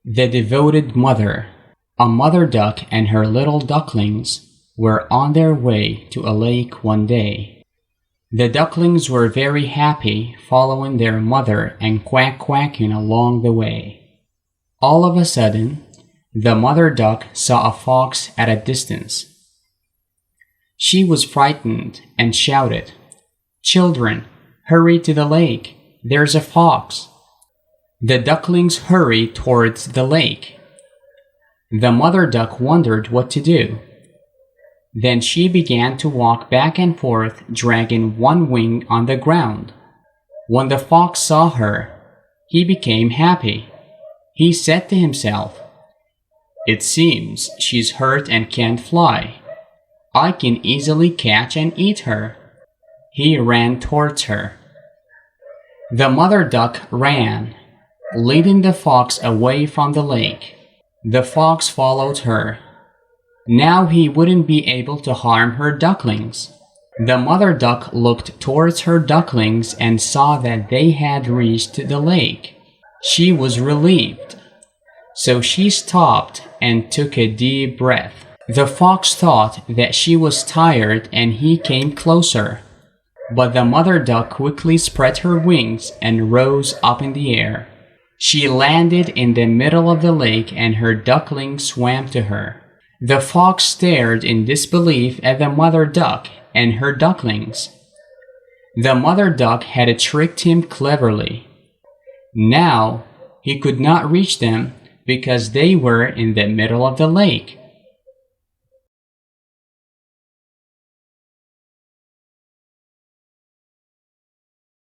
The Devoted Mother. A mother duck and her little ducklings were on their way to a lake one day. The ducklings were very happy following their mother and quacking along the way. All of a sudden, the mother duck saw a fox at a distance. She was frightened and shouted, "Children, hurry to the lake, there's a fox." The ducklings hurried towards the lake. The mother duck wondered what to do. Then she began to walk back and forth, dragging one wing on the ground. When the fox saw her, he became happy. He said to himself, "It seems she's hurt and can't fly. I can easily catch and eat her." He ran towards her. The mother duck ran, leading the fox away from the lake. The fox followed her. Now he wouldn't be able to harm her ducklings. The mother duck looked towards her ducklings and saw that they had reached the lake. She was relieved. So she stopped and took a deep breath. The fox thought that she was tired and he came closer. But the mother duck quickly spread her wings and rose up in the air. She landed in the middle of the lake and her ducklings swam to her. The fox stared in disbelief at the mother duck and her ducklings. The mother duck had tricked him cleverly. Now he could not reach them because they were in the middle of the lake.